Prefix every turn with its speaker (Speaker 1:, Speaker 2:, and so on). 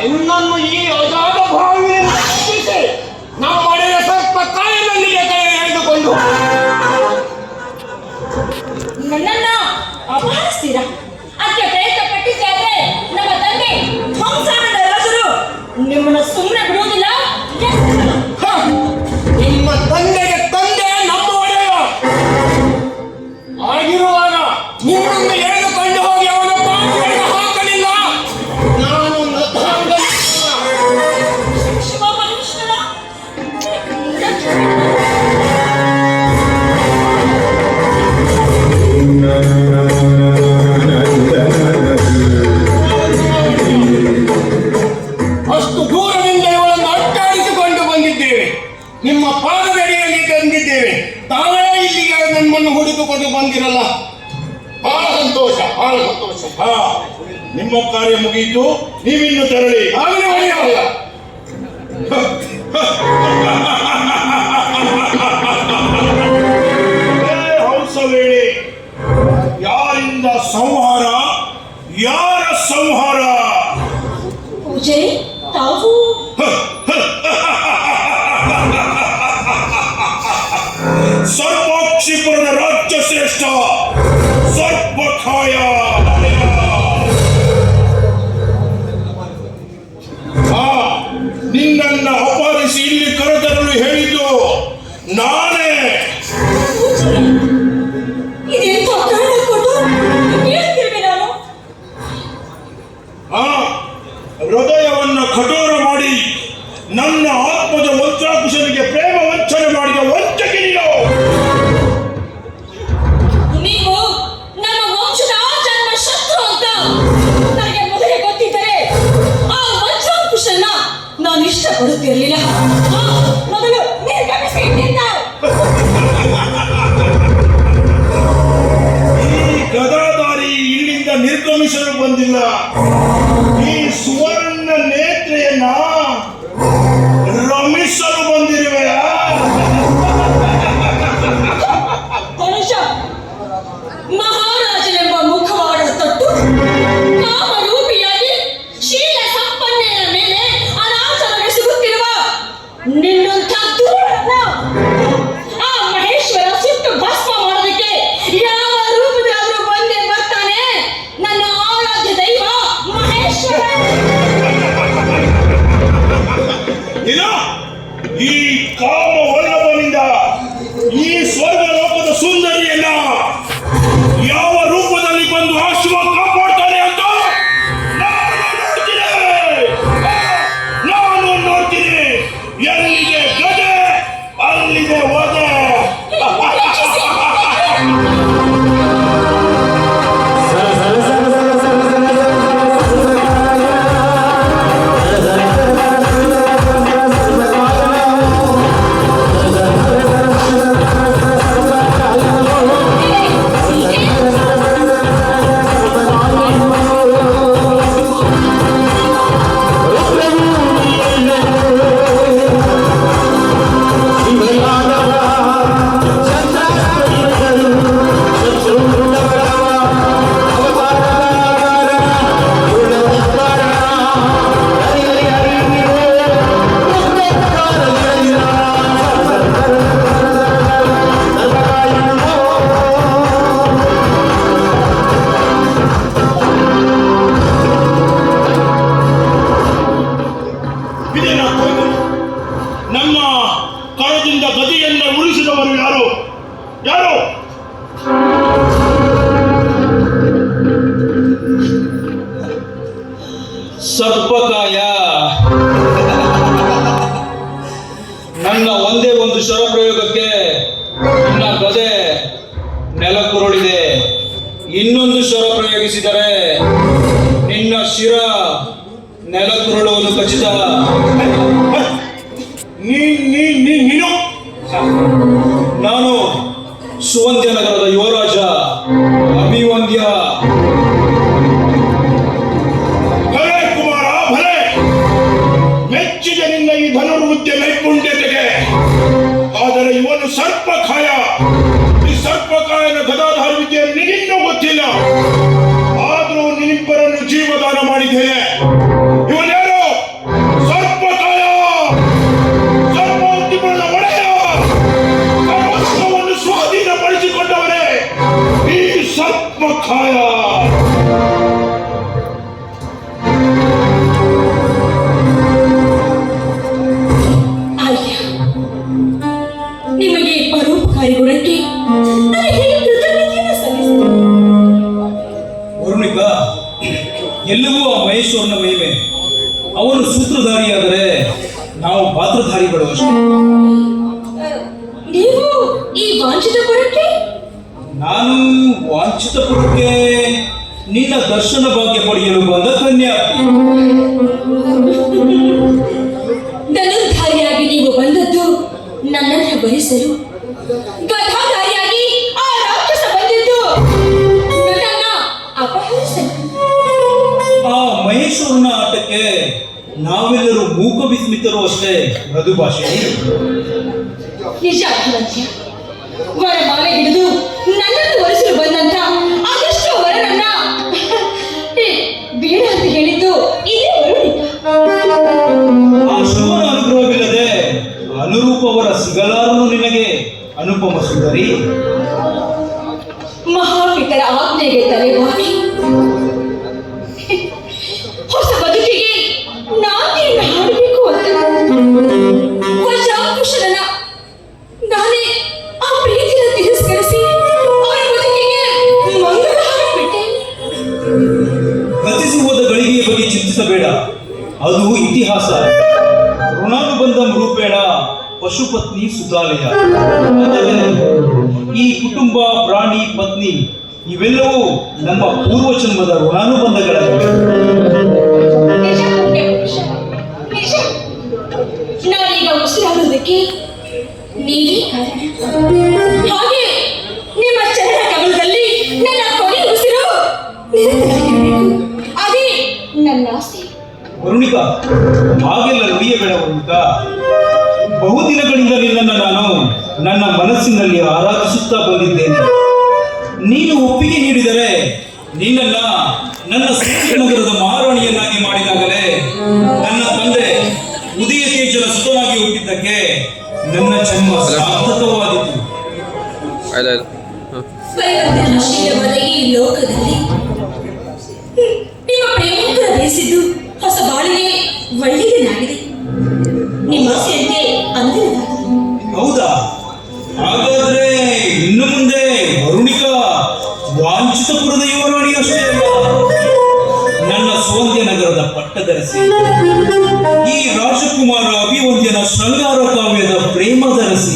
Speaker 1: ಇನ್ನೊಂದು ಈ ಅಜಾದ ಭಾವಿಯನ್ನು ರಕ್ಷಿಸಿ ನಮ್ಮ ಮನೆಯ ಸ್ವಲ್ಪ ಕಾಯಿಲೆಯಲ್ಲಿಗೆ ಕೈ ಎಳೆದುಕೊಂಡು
Speaker 2: ನನ್ನನ್ನ ಅಪಹರಿಸ್ತೀರಾ? ಅದಕ್ಕೆ ಪ್ರಯತ್ನ ಪಟ್ಟಿದ್ದಾದ್ರೆ ನಮ್ಮ ತಂದೆ ಹಂಸಾನದ ರಾಜರು ನಿಮ್ಮನ್ನ ಸುಮ್ಮನೆ ಬಿಡುವುದಿಲ್ಲ.
Speaker 1: ನಿಮ್ಮ ತಂದೆಗೆ ತಂದೆ ನಮ್ಮ ಒಡೆಯ ಆಗಿರುವಾಗ ನಿಮ್ಮನ್ನು ಎಳೆದುಕೊಂಡು ಹೋಗಿ ಅವನ ಪಾದಗಳಿಗೆ ಹಾಕಲಿಲ್ಲ. ನಾನು
Speaker 2: ಶಿವಮನುಷ್ಯನ
Speaker 1: ಅಷ್ಟು ದೂರದಿಂದ ಇವಳನ್ನು ಅಟ್ಟಾಡಿಸಿಕೊಂಡು ಬಂದಿದ್ದೇವೆ. ನಿಮ್ಮ ಪಾದದಡಿಯಲ್ಲಿ ತಂದಿದ್ದೇವೆ. ತಾವೇ ಇಲ್ಲಿಗೆ ನಮ್ಮನ್ನು ಹುಡುಕಿಕೊಂಡು ಬಂದಿರಲ್ಲ. ಬಹಳ ಸಂತೋಷ, ಬಹಳ ಸಂತೋಷ.
Speaker 3: ನಿಮ್ಮ ಕಾರ್ಯ ಮುಗಿಯಿತು, ನೀವಿನ್ನು ತೆರಳಿ.
Speaker 1: ಆಗಲೇ ಒಳ್ಳೆಯವಲ್ಲ.
Speaker 3: ಹಂಸವೇಣಿ, ಯಾರಿಂದ ಸಂಹಾರ, ಯಾರ ಸಂಹಾರ?
Speaker 2: ಪೂಜಾರಿ ತಾವು
Speaker 3: ಸರ್ಪಾಕ್ಷಿಪುರದ ರಾಜ್ಯ ಶ್ರೇಷ್ಠ ಸರ್ಪಖಾಯ. ನಿನ್ನನ್ನು ಅಪಹರಿಸಿ ಇಲ್ಲಿ ಕರೆತರಲು ಹೇಳಿದ್ದು ನಾನೇ.
Speaker 2: ಇದೆಂತ ಕಾರಣ ಕೊಟ್ಟು ಹೇಳ್ತಿರ್ವೆ ನಾನು.
Speaker 3: ಹೃದಯವನ್ನು ಕಠೋರ ಮಾಡಿ ನನ್ನ ಆತ್ಮದ ವಂಚಾಕುಶನಿಗೆ ಪ್ರೇಮ ವಂಚನೆ ಮಾಡಿದ ವಂಚಕಿ ನೀನು.
Speaker 2: ನೀವು ನಮ್ಮ ವಂಶದ ಜನ್ಮ ಶತ್ರು ಅಂತ ನನಗೆ ಮೊದಲೇ ಗೊತ್ತಿದ್ದರೆ ಆ ವಂಶಾಂಕುಶನ ನಾನು ಇಷ್ಟಪಡುತ್ತಿರಲಿಲ್ಲ. ಮೊದಲು ನಿರ್ಗಮಿಸಿ ಇಟ್ಟಿದ್ದ.
Speaker 3: ಈ ಗದಾಧಾರಿ ಇಲ್ಲಿಂದ ನಿರ್ಗಮಿಸಲು ಬಂದಿಲ್ಲ. ಈ ಸುವರ್ಣ ನೇತ್ರೆಯನ್ನ ರಮಿಸಲು ಬಂದಿರುವೆಯಾ?
Speaker 2: ಮನುಷ್ಯ ಮಹಾರಾಜನೆಂಬ ಮುಖವಾಡ ತೊಟ್ಟು ಕಾಮರೂಪಿಯಾಗಿ ಶೀಲ ಸಂಪನ್ನೆಯ ಮೇಲೆ ಅನಾಚಾರ ಸಿಗುತ್ತಿರುವ ನಿನ್ನಂಥ ದೂರನ್ನ ಆ ಮಹೇಶ್ವರ ಸುಟ್ಟು ಭಸ್ಮ ಮಾಡೋದಕ್ಕೆ ಯಾವ ರೂಪದಾದ್ರೂ ಬಂದೇ ಬರ್ತಾನೆ. ನನ್ನ ಆರಾಧ್ಯ ದೈವ ಮಹೇಶ್ವರ.
Speaker 3: ಇದು ಈ ಕಾಮ ವಲ್ಲಭನಿಂದ ಈ ಸ್ವರ್ಗ ಲೋಕದ ಸುಂದರಿಯನ್ನ ಯಾವ ರೂಪದಲ್ಲಿ ಬಂದು ಆಶ್ರಮ ಕಾಪಾಡ್ತಾನೆ ಅಂತ ನಾನು ನೋಡ್ತೀನಿ. ಎಲ್ಲಿದೆ ಗದೆ ಅಲ್ಲಿದೆ ಒದೆ. ನಮ್ಮ ಕರದಿಂದ ಗದಿಯನ್ನ ಉಳಿಸಿದವರು ಯಾರು? ಯಾರು?
Speaker 4: ಸರ್ಪಕಾಯ. ನನ್ನ ಒಂದೇ ಒಂದು ಶರಪ್ರಯೋಗಕ್ಕೆ ನಿನ್ನ ಗದೆ ನೆಲಕ್ಕುರುಳಿದೆ. ಇನ್ನೊಂದು ಶರ ಪ್ರಯೋಗಿಸಿದರೆ ನಿನ್ನ ಶಿರ ನೆಲಕ್ಕುರುಳುವುದು ಖಚಿತ.
Speaker 3: ನೀನು
Speaker 4: ನಾನು ಸುವಂದ್ಯ ನಗರದ ಯುವರಾಜ ಅಭಿವಂದ್ಯ.
Speaker 3: ಭಲೆ ಕುಮಾರ ಭಲೆ, ಮೆಚ್ಚಿದ ನಿನ್ನ ಈ ಧನುರ್ವಿದ್ಯೆ ನೈಪುಣ್ಯತೆಗೆ. ಆದರೆ ಇವನು ಸರ್ಪಕಾಯ. ಈ ಸರ್ಪಕಾಯನ ಗದಾಧಾರ ವಿದ್ಯೆ ನಿನ್ನೂ ಗೊತ್ತಿಲ್ಲ. ಆದ್ರೂ ನಿನ್ನಿಬ್ಬರನ್ನು ಜೀವದಾನ ಮಾಡಿದ್ದೇನೆ. ಇವನ್ಯಾರು? ಸರ್ಪಕಾಯ, ಸರ್ಪೋದ್ಯಮದ ಒಡೆಯ, ಸರ್ವಸ್ವವನ್ನು ಸ್ವಾಧೀನಪಡಿಸಿಕೊಂಡವರೇ ಈ ಸರ್ಪಕಾಯ.
Speaker 2: ಆಯ್ಯ, ನಿಮಗೆ ಪರೋಪಕಾರಿ ಗುಣಕ್ಕೆ ನಾನು ಹೇಗೆ ಕೃತಜ್ಞತೆಯನ್ನು ಸಲ್ಲಿಸುತ್ತೇನೆ?
Speaker 4: ವರುಣಿಕ, ಎಲ್ಲವೂ ಆ ಮಹೇಶ್ವರನ ಮಹಿಮೆ. ಅವನು ಸೂತ್ರಧಾರಿಯಾದರೆ ನಾವು ಪಾತ್ರಧಾರಿಗಳು ಅಷ್ಟೇ.
Speaker 2: ನೀವು ಈ ವಾಂಛಿತ ಗುಣಕ್ಕೆ?
Speaker 4: ನಾನು ವಾಂಛಿತಪುರಕ್ಕೆ ನಿನ್ನ ದರ್ಶನ ಭಾಗ್ಯ ಪಡೆಯಲು ಬಂದ ಕನ್ಯಾರ್ಥಿ.
Speaker 2: ಧನುರ್ಧಾರಿಯಾಗಿ ನೀವು ಬಂದದ್ದು ನನ್ನನ್ನು ಬರಿಸಲು, ಗದಾಧಾರಿಯಾಗಿ ಆ ರಾಕ್ಷಸ ಬಂದಿದ್ದು ನನ್ನನ್ನ ಅಪಹರಿಸಲು.
Speaker 4: ಆ ಮಹೇಶ್ವರನ ಆಟಕ್ಕೆ ನಾವೆಲ್ಲರೂ ಮೂಕ ವಿಸ್ಮಿತರು ಅಷ್ಟೇ. ಮೃದು ಭಾಷೆ
Speaker 2: ನಿಜ ಅಭಿವಂದ್ಯ, ವರಮಾಲೆ ಹಿಡಿದು ನನ್ನನ್ನು ಒರೆಸಲು ಬಂದಂತ ಅದೆಷ್ಟೋ ವರನನ್ನ ಬೇಡ ಅಂತ ಹೇಳಿದ್ದು ಇದೇ ವರುಣಿಕ.
Speaker 4: ಆ ಶುಭನ ಅನುಗ್ರಹವಿಲ್ಲದೆ ಅನುರೂಪವರ ಸಿಗಲಾರನು ನಿನಗೆ ಅನುಪಮ ಸುಂದರಿ.
Speaker 2: ಮಹಾಪಿತರ ಆಜ್ಞೆಗೆ ತಲೆಬಾಗಿ ಹೊಸ ಬದುಕಿಗೆ ನಾನೇನು ಹಾಡಬೇಕು ಅಂತ ವಜ್ರಾಂಕುಶನ ನಾನೇ ಆ ಪ್ರೀತಿನ ತಿರಸ್ಕರಿಸಿ ಅವರ ಬದುಕಿಗೆ ಮಂಗಳ ಹಾಡಬಿಟ್ಟೆ.
Speaker 4: ಗತಿಸಿ ಹೋದ ಗಳಿಗೆಯ ಬಗ್ಗೆ ಚಿಂತಿಸಬೇಡ, ಅದು ಇತಿಹಾಸ. ಋಣಾನುಬಂಧ ರೂಪೇಣ ಪಶುಪತ್ನಿ ಸುತಾಲಯ. ಆದರೆ ಈ ಕುಟುಂಬ, ಪ್ರಾಣಿ, ಪತ್ನಿ ಇವೆಲ್ಲವೂ ನಮ್ಮ ಪೂರ್ವಜನ್ಮದ ಋಣಾನುಬಂಧಗಳಾಗಿವೆ.
Speaker 2: ನಿಜ ಪುಣ್ಯಪುರುಷ, ನಿಜ. ನಾನೀಗ ಉಸಿರಾಡುವುದಕ್ಕೆ ನೀವೇ ಕಾರಣ. ಹಾಗೆ ನಿಮ್ಮ ಚರಣ ಕಮಲದಲ್ಲಿ ನನ್ನ ಕೊನೆ ಉಸಿರು ನಿರಂತರವಾಗಿರಬೇಕು. ಅದೇ ನನ್ನ ಆಸೆ.
Speaker 4: ವರುಣಿಕ, ಹಾಗೆಲ್ಲ ನುಡಿಯಬೇಡ ವರುಣಿಕ. ಬಹುದಿನಗಳಿಂದ ನಿನ್ನನ್ನು ನಾನು ನನ್ನ ಮನಸ್ಸಿನಲ್ಲಿ ಆರಾಧಿಸುತ್ತಾ ಬಂದಿದ್ದೇನೆ. ನೀನು ಒಪ್ಪಿಗೆ ನೀಡಿದರೆ ನಿನ್ನನ್ನ ನನ್ನ ನಗರದ ಮಹಾರಾಣಿಯನ್ನಾಗಿ ಮಾಡಿದಾಗಲೇ ನನ್ನ ತಂದೆ ಉದಯ ತೇಜನ ಸುತನಾಗಿ ಹುಟ್ಟಿದ್ದಕ್ಕೆ ನನ್ನ ಜನ್ಮ ಸಾರ್ಥಕವಾದಿತು.
Speaker 2: ಪರಿವರ್ತನಾಶೀಲವಾದ ಈ ಲೋಕದಲ್ಲಿ ನಿಮ್ಮ ಪ್ರೇಮೋತ್ತರ ಬಯಸಿದ್ದು ಹೊಸ ಬಾಳಿಗೆ ಒಳ್ಳೆಯದಾಗಿದೆ. ನಿಮ್ಮ ಆಸೆಯಂತೆ ಅಂದಿರದಾಗಿದೆ.
Speaker 4: ಹೌದಾ? ಹಾಗಾದ್ರೆ ಇನ್ನು ಮುಂದೆ ವರುಣಿಕ ವಾಂಛಿತಪುರದ ಯುವರಾಣಿ ಅಷ್ಟೇ ಅಲ್ಲ, ನನ್ನ ಸುವಂದ್ಯ ನಗರದ ಪಟ್ಟದರಸಿ, ಈ ರಾಜಕುಮಾರ ಅಭಿವಂದ್ಯನ ಶೃಂಗಾರ ಕಾವ್ಯದ ಪ್ರೇಮದರಸಿ.